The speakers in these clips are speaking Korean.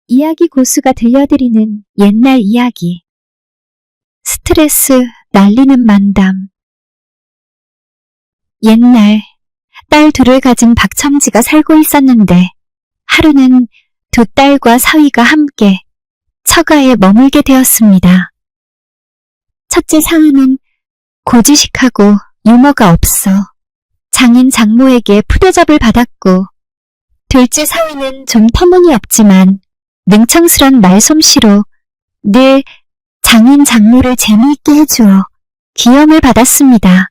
이야기 고수가 들려드리는 옛날 이야기. 스트레스 날리는 만담. 옛날 딸 둘을 가진 박첨지가 살고 있었는데 하루는 두 딸과 사위가 함께 처가에 머물게 되었습니다. 첫째 사위는 고지식하고 유머가 없어 장인 장모에게 푸대접을 받았고, 둘째 사위는 좀 터무니없지만 능청스런 말솜씨로 늘 장인 장모를 재미있게 해주어 귀염을 받았습니다.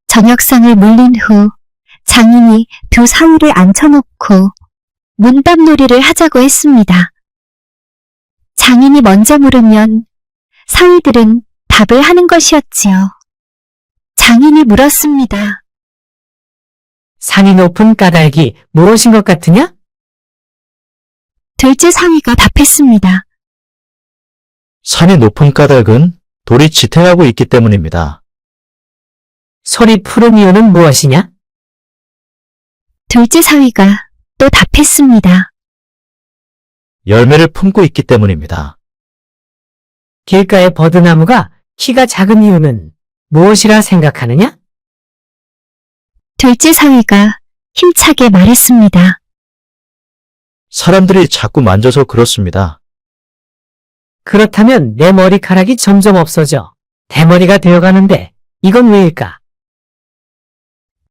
저녁상을 물린 후 장인이 두 사위를 앉혀놓고 문답놀이를 하자고 했습니다. 장인이 먼저 물으면 사위들은 답을 하는 것이었지요. 장인이 물었습니다. 산이 높은 까닭이 무엇인 것 같으냐? 둘째 사위가 답했습니다. 산이 높은 까닭은 돌이 지탱하고 있기 때문입니다. 소리 푸른 이유는 무엇이냐? 둘째 사위가 또 답했습니다. 열매를 품고 있기 때문입니다. 길가의 버드나무가 키가 작은 이유는 무엇이라 생각하느냐? 둘째 사위가 힘차게 말했습니다. 사람들이 자꾸 만져서 그렇습니다. 그렇다면 내 머리카락이 점점 없어져 대머리가 되어가는데 이건 왜일까?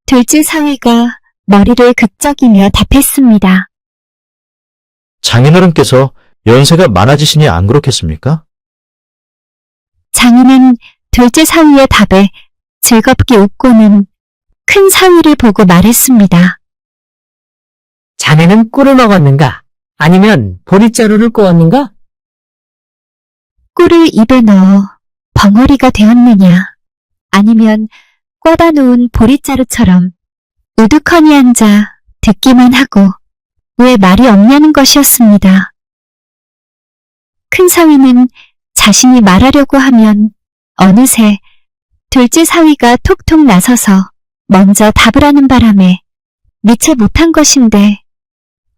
둘째 사위가 머리를 극적이며 답했습니다. 장인어른께서 연세가 많아지시니 안 그렇겠습니까? 장인은 둘째 사위의 답에 즐겁게 웃고는 큰 사위를 보고 말했습니다. 자네는 꿀을 먹었는가? 아니면 보릿자루를 꼬았는가? 꿀을 입에 넣어 벙어리가 되었느냐, 아니면 꽂아 놓은 보릿자루처럼 우두커니 앉아 듣기만 하고 왜 말이 없냐는 것이었습니다. 큰 사위는 자신이 말하려고 하면 어느새 둘째 사위가 톡톡 나서서 먼저 답을 하는 바람에 미처 못한 것인데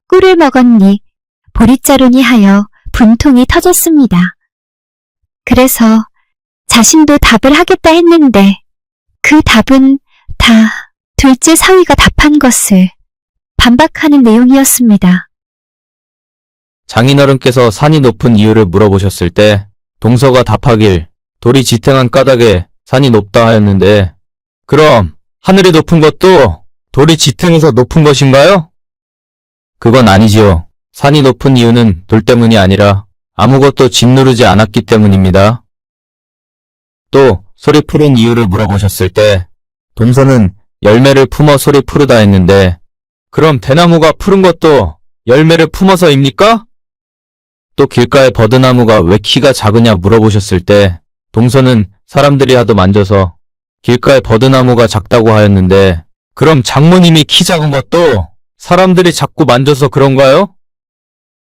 꿀을 먹었니 보릿자루니 하여 분통이 터졌습니다. 그래서 자신도 답을 하겠다 했는데 그 답은 다 둘째 사위가 답한 것을 반박하는 내용이었습니다. 장인어른께서 산이 높은 이유를 물어보셨을 때 동서가 답하길 돌이 지탱한 까닭에 산이 높다 하였는데, 그럼 하늘이 높은 것도 돌이 지탱해서 높은 것인가요? 그건 아니지요. 산이 높은 이유는 돌 때문이 아니라 아무것도 짓누르지 않았기 때문입니다. 또 소리 푸른 이유를 물어보셨을 때 동서는 열매를 품어 소리 푸르다 했는데, 그럼 대나무가 푸른 것도 열매를 품어서입니까? 또 길가의 버드나무가 왜 키가 작으냐 물어보셨을 때 동서는 사람들이 하도 만져서 길가의 버드나무가 작다고 하였는데, 그럼 장모님이 키 작은 것도 사람들이 자꾸 만져서 그런가요?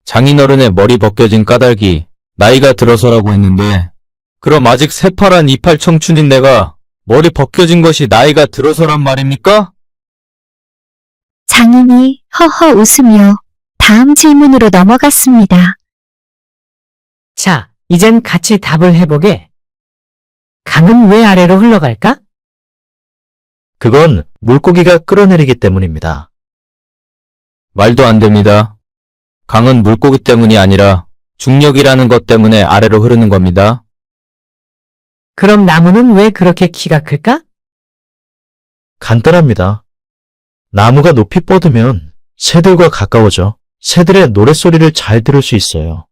장인어른의 머리 벗겨진 까닭이 나이가 들어서라고 했는데, 그럼 아직 새파란 이팔 청춘인 내가 머리 벗겨진 것이 나이가 들어서란 말입니까? 장인이 허허 웃으며 다음 질문으로 넘어갔습니다. 자, 이젠 같이 답을 해보게. 강은 왜 아래로 흘러갈까? 그건 물고기가 끌어내리기 때문입니다. 말도 안 됩니다. 강은 물고기 때문이 아니라 중력이라는 것 때문에 아래로 흐르는 겁니다. 그럼 나무는 왜 그렇게 키가 클까? 간단합니다. 나무가 높이 뻗으면 새들과 가까워져 새들의 노랫소리를 잘 들을 수 있어요.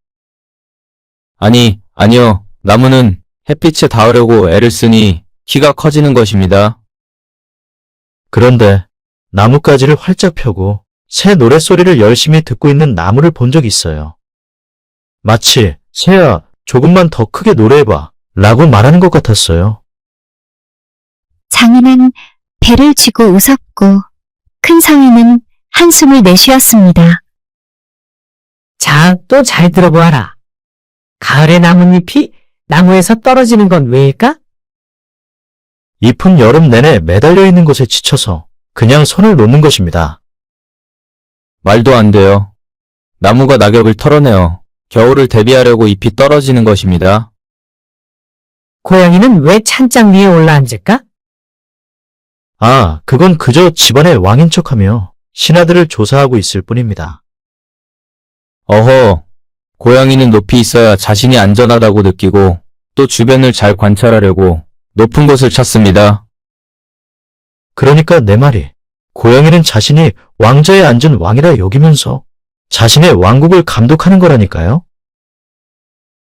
아니요. 나무는 햇빛에 닿으려고 애를 쓰니 키가 커지는 것입니다. 그런데 나뭇가지를 활짝 펴고 새 노랫소리를 열심히 듣고 있는 나무를 본 적 있어요. 마치 새야 조금만 더 크게 노래해봐 라고 말하는 것 같았어요. 장인은 배를 쥐고 웃었고 큰 사위는 한숨을 내쉬었습니다. 자, 또 잘 들어보아라. 가을의 나뭇잎이 나무에서 떨어지는 건 왜일까? 잎은 여름 내내 매달려 있는 곳에 지쳐서 그냥 손을 놓는 것입니다. 말도 안 돼요. 나무가 낙엽을 털어내어 겨울을 대비하려고 잎이 떨어지는 것입니다. 고양이는 왜 찬장 위에 올라앉을까? 아, 그건 그저 집안의 왕인 척하며 신하들을 조사하고 있을 뿐입니다. 어허, 고양이는 높이 있어야 자신이 안전하다고 느끼고 또 주변을 잘 관찰하려고 높은 곳을 찾습니다. 그러니까 내 말이 고양이는 자신이 왕좌에 앉은 왕이라 여기면서 자신의 왕국을 감독하는 거라니까요.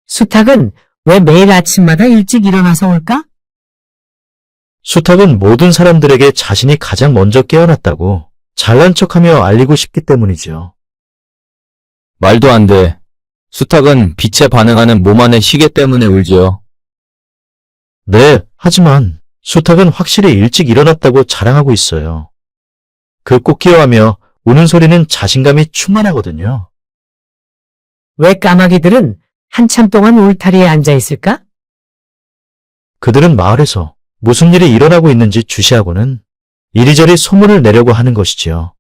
수탉은 왜 매일 아침마다 일찍 일어나서 올까? 수탉은 모든 사람들에게 자신이 가장 먼저 깨어났다고 잘난 척하며 알리고 싶기 때문이죠. 말도 안 돼. 수탉은 빛에 반응하는 몸 안의 시계 때문에 울지요. 네, 하지만 수탉은 확실히 일찍 일어났다고 자랑하고 있어요. 그 꽃기어하며 우는 소리는 자신감이 충만하거든요. 왜 까마귀들은 한참 동안 울타리에 앉아 있을까? 그들은 마을에서 무슨 일이 일어나고 있는지 주시하고는 이리저리 소문을 내려고 하는 것이지요.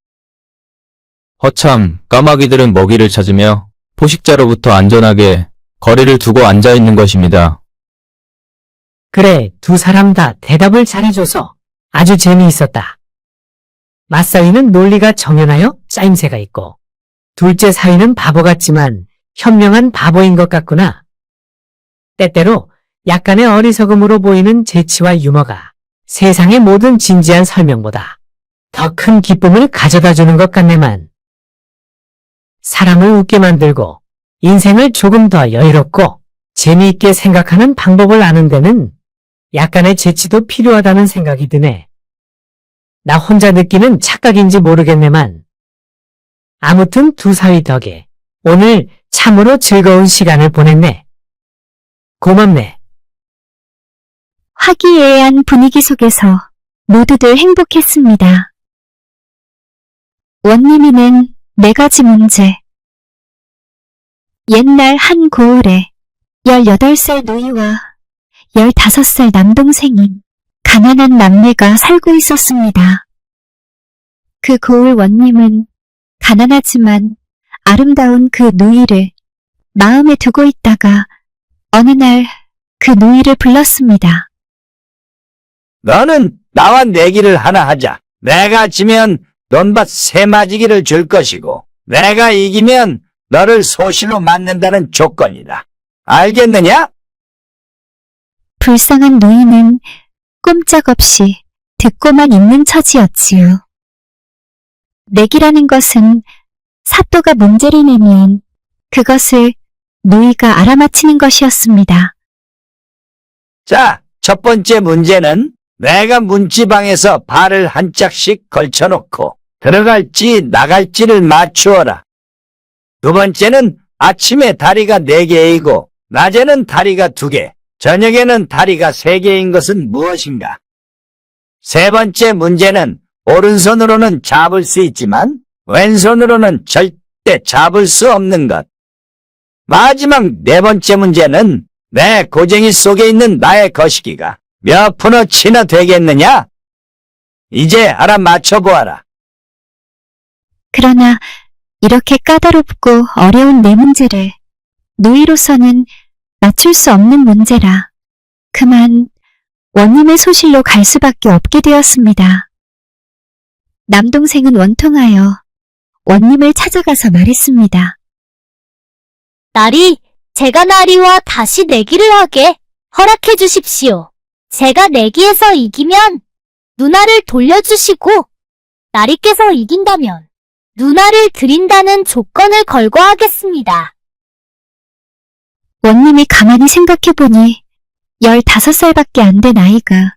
허참, 까마귀들은 먹이를 찾으며 포식자로부터 안전하게 거리를 두고 앉아 있는 것입니다. 그래, 두 사람 다 대답을 잘해줘서 아주 재미있었다. 맞사위는 논리가 정연하여 짜임새가 있고, 둘째 사위는 바보 같지만 현명한 바보인 것 같구나. 때때로 약간의 어리석음으로 보이는 재치와 유머가 세상의 모든 진지한 설명보다 더 큰 기쁨을 가져다 주는 것 같네만. 사람을 웃게 만들고 인생을 조금 더 여유롭고 재미있게 생각하는 방법을 아는 데는 약간의 재치도 필요하다는 생각이 드네. 나 혼자 느끼는 착각인지 모르겠네만. 아무튼 두 사위 덕에 오늘 참으로 즐거운 시간을 보냈네. 고맙네. 화기애애한 분위기 속에서 모두들 행복했습니다. 원님이는 4가지 문제. 옛날 한 고을에 18살 노이와 15살 남동생인 가난한 남매가 살고 있었습니다. 그 고을 원님은 가난하지만 아름다운 그 노이를 마음에 두고 있다가 어느 날 그 노이를 불렀습니다. 너는 나와 내기를 하나 하자. 내가 지면 논밭 3마지기를 줄 것이고 내가 이기면 너를 소실로 맞는다는 조건이다. 알겠느냐? 불쌍한 노인은 꼼짝없이 듣고만 있는 처지였지요. 내기라는 것은 사또가 문제를 내면 그것을 노이가 알아맞히는 것이었습니다. 자, 첫 번째 문제는 내가 문지방에서 발을 한 짝씩 걸쳐놓고 들어갈지 나갈지를 맞추어라. 두 번째는 아침에 다리가 4개이고 낮에는 다리가 2개, 저녁에는 다리가 3개인 것은 무엇인가? 세 번째 문제는 오른손으로는 잡을 수 있지만 왼손으로는 절대 잡을 수 없는 것. 마지막 4번째 문제는 내 고쟁이 속에 있는 나의 거시기가 몇 푼어치나 되겠느냐? 이제 알아맞혀보아라. 그러나 이렇게 까다롭고 어려운 4문제를 노이로서는 맞출 수 없는 문제라 그만 원님의 소실로 갈 수밖에 없게 되었습니다. 남동생은 원통하여 원님을 찾아가서 말했습니다. 나리, 제가 나리와 다시 내기를 하게 허락해 주십시오. 제가 내기에서 이기면 누나를 돌려주시고 나리께서 이긴다면 누나를 드린다는 조건을 걸고 하겠습니다. 원님이 가만히 생각해보니 15살밖에 안 된 아이가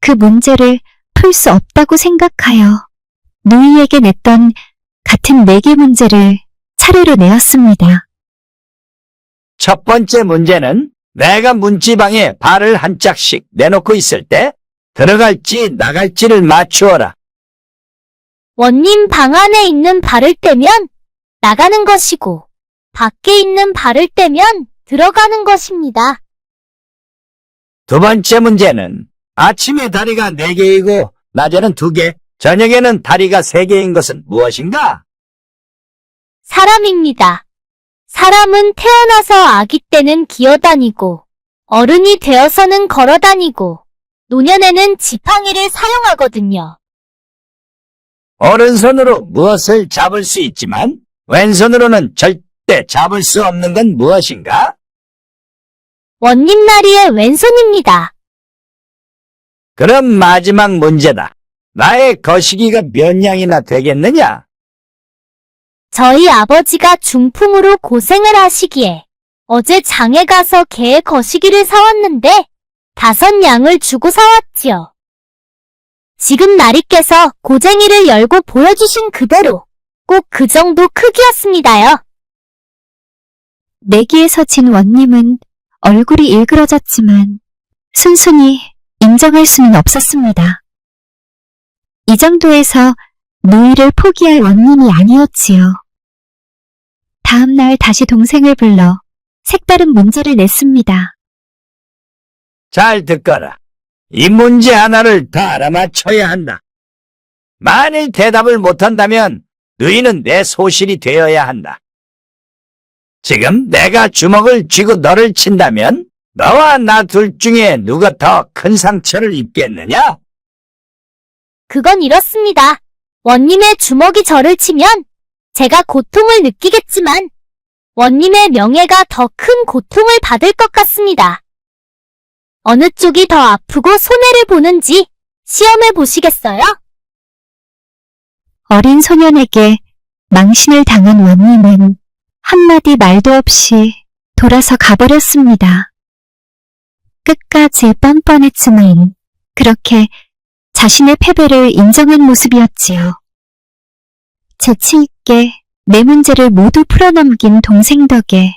그 문제를 풀 수 없다고 생각하여 노이에게 냈던 같은 4개 문제를 차례로 내었습니다. 첫 번째 문제는 내가 문지방에 발을 한 짝씩 내놓고 있을 때 들어갈지 나갈지를 맞추어라. 원님 방 안에 있는 발을 떼면 나가는 것이고 밖에 있는 발을 떼면 들어가는 것입니다. 두 번째 문제는 아침에 다리가 4개이고 낮에는 2개, 저녁에는 다리가 3개인 것은 무엇인가? 사람입니다. 사람은 태어나서 아기 때는 기어다니고, 어른이 되어서는 걸어다니고, 노년에는 지팡이를 사용하거든요. 오른손으로 무엇을 잡을 수 있지만 왼손으로는 절대 잡을 수 없는 건 무엇인가? 원님나리의 왼손입니다. 그럼 마지막 문제다. 나의 거시기가 몇 냥이나 되겠느냐? 저희 아버지가 중풍으로 고생을 하시기에 어제 장에 가서 개의 거시기를 사왔는데 5냥을 주고 사왔지요. 지금 나리께서 고쟁이를 열고 보여주신 그대로 꼭 그 정도 크기였습니다요. 내기에서 진 원님은 얼굴이 일그러졌지만 순순히 인정할 수는 없었습니다. 이 정도에서 노이를 포기할 원님이 아니었지요. 다음 날 다시 동생을 불러 색다른 문제를 냈습니다. 잘 듣거라. 이 문제 하나를 다 알아맞혀야 한다. 만일 대답을 못한다면 너희는 내 소실이 되어야 한다. 지금 내가 주먹을 쥐고 너를 친다면 너와 나 둘 중에 누가 더 큰 상처를 입겠느냐? 그건 이렇습니다. 원님의 주먹이 저를 치면 제가 고통을 느끼겠지만 원님의 명예가 더 큰 고통을 받을 것 같습니다. 어느 쪽이 더 아프고 손해를 보는지 시험해 보시겠어요? 어린 소년에게 망신을 당한 원님은 한마디 말도 없이 돌아서 가버렸습니다. 끝까지 뻔뻔했지만 그렇게 자신의 패배를 인정한 모습이었지요. 재치 있게 내 문제를 모두 풀어넘긴 동생 덕에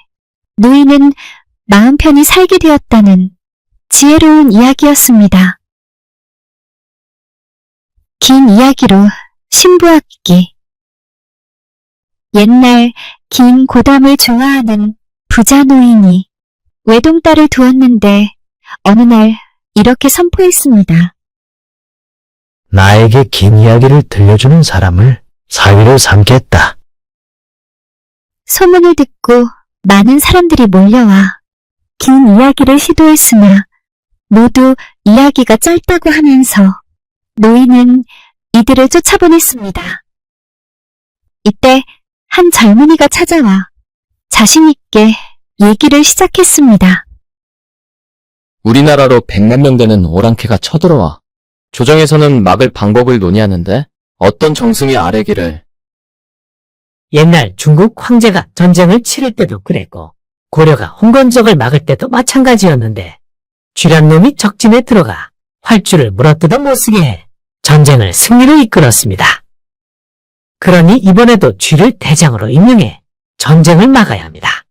노이는 마음 편히 살게 되었다는 지혜로운 이야기였습니다. 긴 이야기로 신부학기. 옛날 긴 고담을 좋아하는 부자 노인이 외동딸을 두었는데 어느 날 이렇게 선포했습니다. 나에게 긴 이야기를 들려주는 사람을 사위로 삼겠다. 소문을 듣고 많은 사람들이 몰려와 긴 이야기를 시도했으나 모두 이야기가 짧다고 하면서 노인은 이들을 쫓아보냈습니다. 이때 한 젊은이가 찾아와 자신 있게 얘기를 시작했습니다. 우리나라로 100만 명 되는 오랑캐가 쳐들어와. 조정에서는 막을 방법을 논의하는데 어떤 정승이 아래기를. 옛날 중국 황제가 전쟁을 치를 때도 그랬고 고려가 홍건적을 막을 때도 마찬가지였는데 쥐란 놈이 적진에 들어가 활주를 물어뜯어 못쓰게 해 전쟁을 승리로 이끌었습니다. 그러니 이번에도 쥐를 대장으로 임명해 전쟁을 막아야 합니다.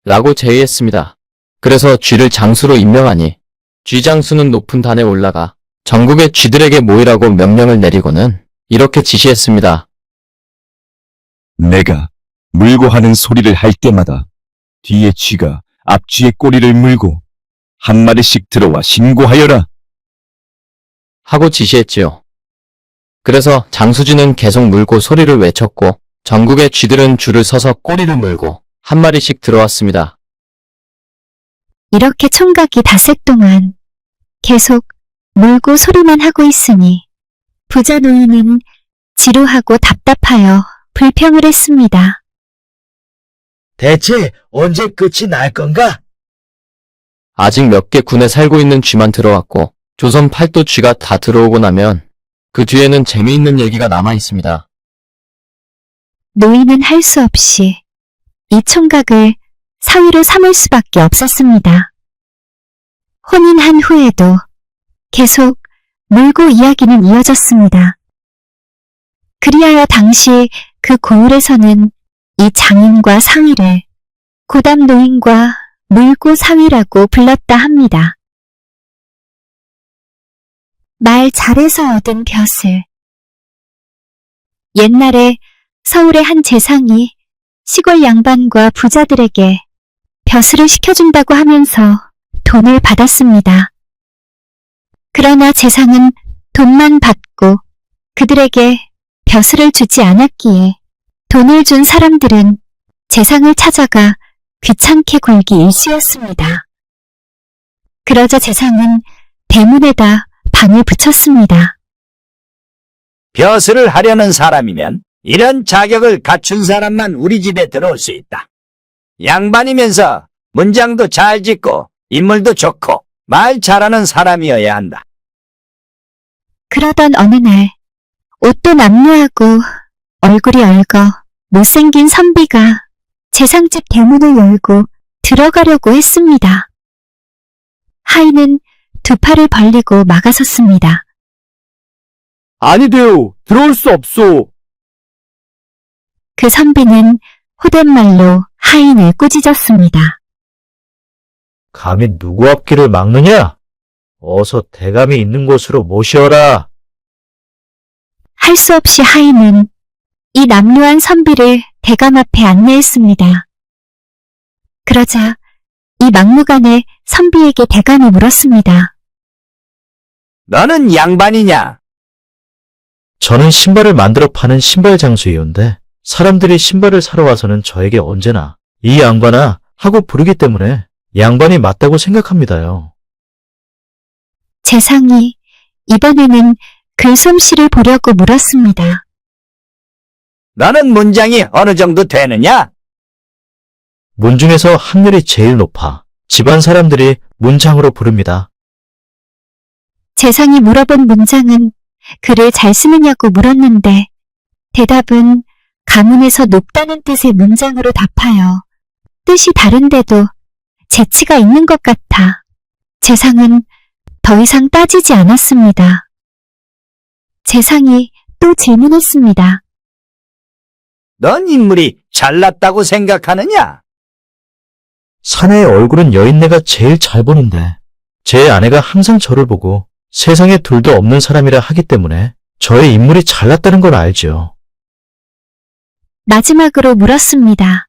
라고 제의했습니다. 그래서 쥐를 장수로 임명하니 쥐 장수는 높은 단에 올라가 전국의 쥐들에게 모이라고 명령을 내리고는 이렇게 지시했습니다. 내가 물고 하는 소리를 할 때마다 뒤에 쥐가 앞쥐의 꼬리를 물고 한 마리씩 들어와 신고하여라. 하고 지시했지요. 그래서 장수쥐는 계속 물고 소리를 외쳤고 전국의 쥐들은 줄을 서서 꼬리를 물고 한 마리씩 들어왔습니다. 이렇게 총각이 닷새 동안 계속 물고 소리만 하고 있으니 부자 노인은 지루하고 답답하여 불평을 했습니다. 대체 언제 끝이 날 건가? 아직 몇 개 군에 살고 있는 쥐만 들어왔고 조선 팔도 쥐가 다 들어오고 나면 그 뒤에는 재미있는 얘기가 남아 있습니다. 노인은 할 수 없이 이 총각을 사위로 삼을 수밖에 없었습니다. 혼인한 후에도 계속 물고 이야기는 이어졌습니다. 그리하여 당시 그 고을에서는 이 장인과 상위를 고담 노인과 물고 상위라고 불렀다 합니다. 말 잘해서 얻은 벼슬. 옛날에 서울의 한 재상이 시골 양반과 부자들에게 벼슬을 시켜준다고 하면서 돈을 받았습니다. 그러나 재상은 돈만 받고 그들에게 벼슬을 주지 않았기에 돈을 준 사람들은 재상을 찾아가 귀찮게 굴기 일쑤였습니다. 그러자 재상은 대문에다 방을 붙였습니다. 벼슬을 하려는 사람이면 이런 자격을 갖춘 사람만 우리 집에 들어올 수 있다. 양반이면서 문장도 잘 짓고 인물도 좋고 말 잘하는 사람이어야 한다. 그러던 어느 날 옷도 남루하고 얼굴이 얼거 못생긴 선비가 재상집 대문을 열고 들어가려고 했습니다. 하인은 두 팔을 벌리고 막아섰습니다. 아니 돼요. 들어올 수 없소. 그 선비는 호댓말로 하인을 꾸짖었습니다. 감히 누구 앞길을 막느냐? 어서 대감이 있는 곳으로 모시어라. 할 수 없이 하인은 이 남루한 선비를 대감 앞에 안내했습니다. 그러자 이 막무가내 선비에게 대감이 물었습니다. 너는 양반이냐? 저는 신발을 만들어 파는 신발 장수이온데 사람들이 신발을 사러 와서는 저에게 언제나 이 양반아 하고 부르기 때문에 양반이 맞다고 생각합니다요. 재상이 이번에는 글솜씨를 보려고 물었습니다. 너는 문장이 어느 정도 되느냐? 문 중에서 학렬이 제일 높아 집안 사람들이 문장으로 부릅니다. 재상이 물어본 문장은 글을 잘 쓰느냐고 물었는데 대답은 가문에서 높다는 뜻의 문장으로 답하여 뜻이 다른데도 재치가 있는 것 같아 재상은 더 이상 따지지 않았습니다. 재상이 또 질문했습니다. 넌 인물이 잘났다고 생각하느냐? 사내의 얼굴은 여인네가 제일 잘 보는데 제 아내가 항상 저를 보고 세상에 둘도 없는 사람이라 하기 때문에 저의 인물이 잘났다는 걸 알지요. 마지막으로 물었습니다.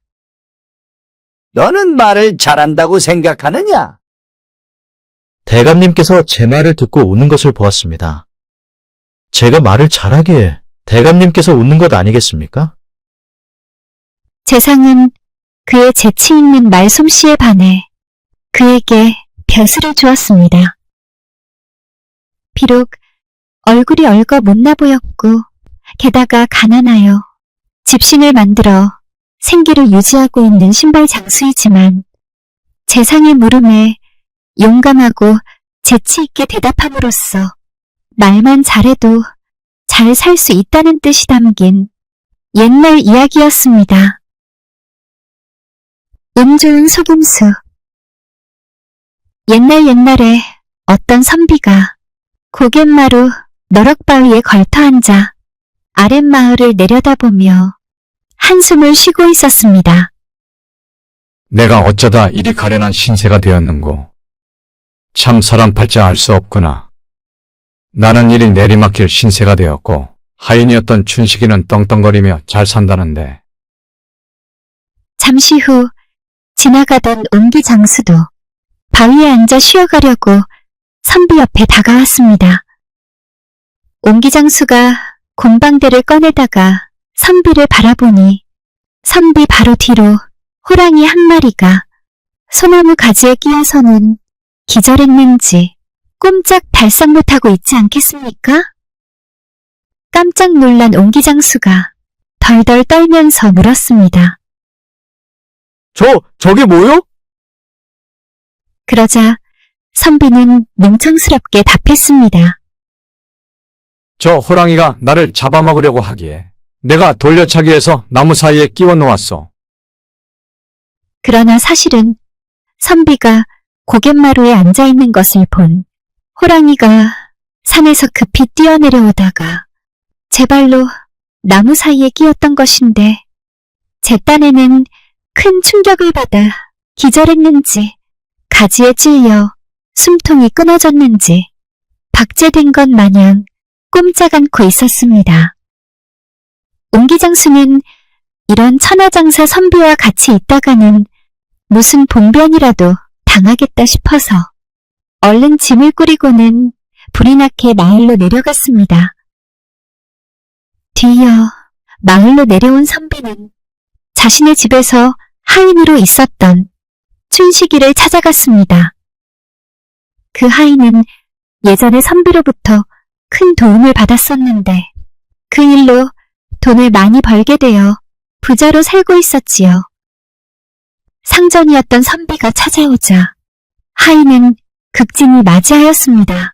너는 말을 잘한다고 생각하느냐? 대감님께서 제 말을 듣고 웃는 것을 보았습니다. 제가 말을 잘하기에 대감님께서 웃는 것 아니겠습니까? 재상은 그의 재치 있는 말솜씨에 반해 그에게 벼슬을 주었습니다. 비록 얼굴이 얼거 못나 보였고 게다가 가난하여 집신을 만들어 생계를 유지하고 있는 신발 장수이지만 재상의 물음에 용감하고 재치 있게 대답함으로써 말만 잘해도 잘 살 수 있다는 뜻이 담긴 옛날 이야기였습니다. 운 좋은 속임수. 옛날에 어떤 선비가 고갯마루 너럭바위에 걸터앉아 아랫마을을 내려다보며 한숨을 쉬고 있었습니다. 내가 어쩌다 이리 가련한 신세가 되었는고. 참 사람 팔자 알 수 없구나. 나는 이리 내리막길 신세가 되었고 하인이었던 춘식이는 떵떵거리며 잘 산다는데. 잠시 후 지나가던 옹기 장수도 바위에 앉아 쉬어가려고 선비 옆에 다가왔습니다. 옹기 장수가 곰방대를 꺼내다가 선비를 바라보니 선비 바로 뒤로 호랑이 한 마리가 소나무 가지에 끼어서는 기절했는지 꼼짝 달싹 못하고 있지 않겠습니까? 깜짝 놀란 옹기 장수가 덜덜 떨면서 물었습니다. 저게 뭐요? 그러자 선비는 뭉청스럽게 답했습니다. 저 호랑이가 나를 잡아먹으려고 하기에 내가 돌려차기해서 나무 사이에 끼워 놓았어. 그러나 사실은 선비가 고갯마루에 앉아있는 것을 본 호랑이가 산에서 급히 뛰어내려오다가 제 발로 나무 사이에 끼었던 것인데 제 딴에는 큰 충격을 받아 기절했는지 가지에 찔려 숨통이 끊어졌는지 박제된 것 마냥 꼼짝 않고 있었습니다. 옹기장수는 이런 천하장사 선비와 같이 있다가는 무슨 봉변이라도 당하겠다 싶어서 얼른 짐을 꾸리고는 불이 나게 마을로 내려갔습니다. 뒤이어 마을로 내려온 선비는 자신의 집에서 하인으로 있었던 춘식이를 찾아갔습니다. 그 하인은 예전에 선비로부터 큰 도움을 받았었는데 그 일로 돈을 많이 벌게 되어 부자로 살고 있었지요. 상전이었던 선비가 찾아오자 하인은 극진히 맞이하였습니다.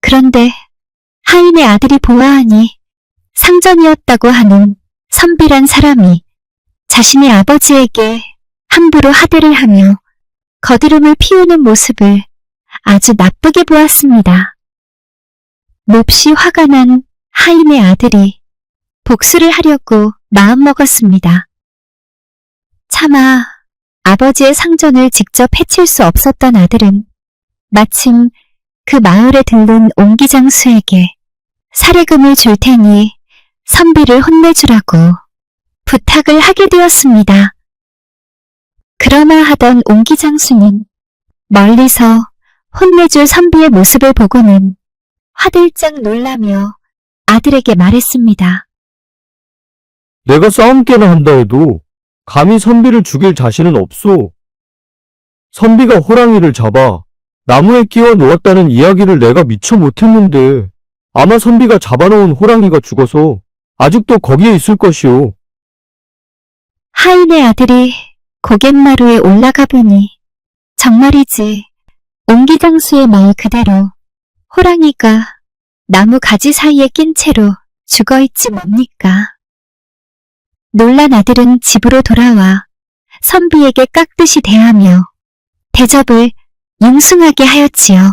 그런데 하인의 아들이 보아하니 상전이었다고 하는 선비란 사람이 자신의 아버지에게 함부로 하대를 하며 거드름을 피우는 모습을 아주 나쁘게 보았습니다. 몹시 화가 난 하인의 아들이 복수를 하려고 마음먹었습니다. 차마 아버지의 상전을 직접 해칠 수 없었던 아들은 마침 그 마을에 들른 옹기장수에게 사례금을 줄 테니 선비를 혼내주라고 부탁을 하게 되었습니다. 그러나 하던 옹기장수는 멀리서 혼내줄 선비의 모습을 보고는 화들짝 놀라며 아들에게 말했습니다. 내가 싸움깨나 한다 해도 감히 선비를 죽일 자신은 없소. 선비가 호랑이를 잡아 나무에 끼워 놓았다는 이야기를 내가 미처 못했는데 아마 선비가 잡아놓은 호랑이가 죽어서 아직도 거기에 있을 것이오. 하인의 아들이 고갯마루에 올라가 보니 정말이지 옹기장수의 말 그대로 호랑이가 나무 가지 사이에 낀 채로 죽어있지 뭡니까. 놀란 아들은 집으로 돌아와 선비에게 깍듯이 대하며 대접을 융숭하게 하였지요.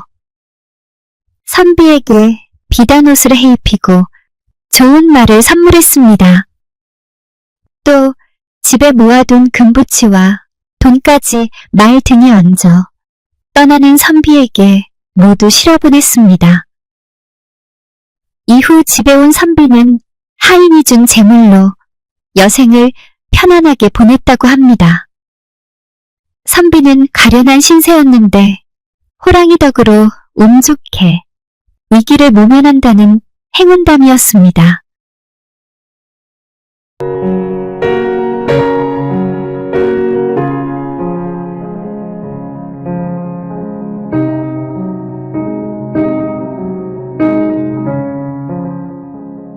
선비에게 비단 옷을 해입히고 좋은 말을 선물했습니다. 또 집에 모아둔 금부치와 돈까지 말 등에 얹어 떠나는 선비에게 모두 실어보냈습니다. 이후 집에 온 선비는 하인이 준 재물로 여생을 편안하게 보냈다고 합니다. 선비는 가련한 신세였는데 호랑이 덕으로 운 좋게 위기를 모면한다는 행운담이었습니다.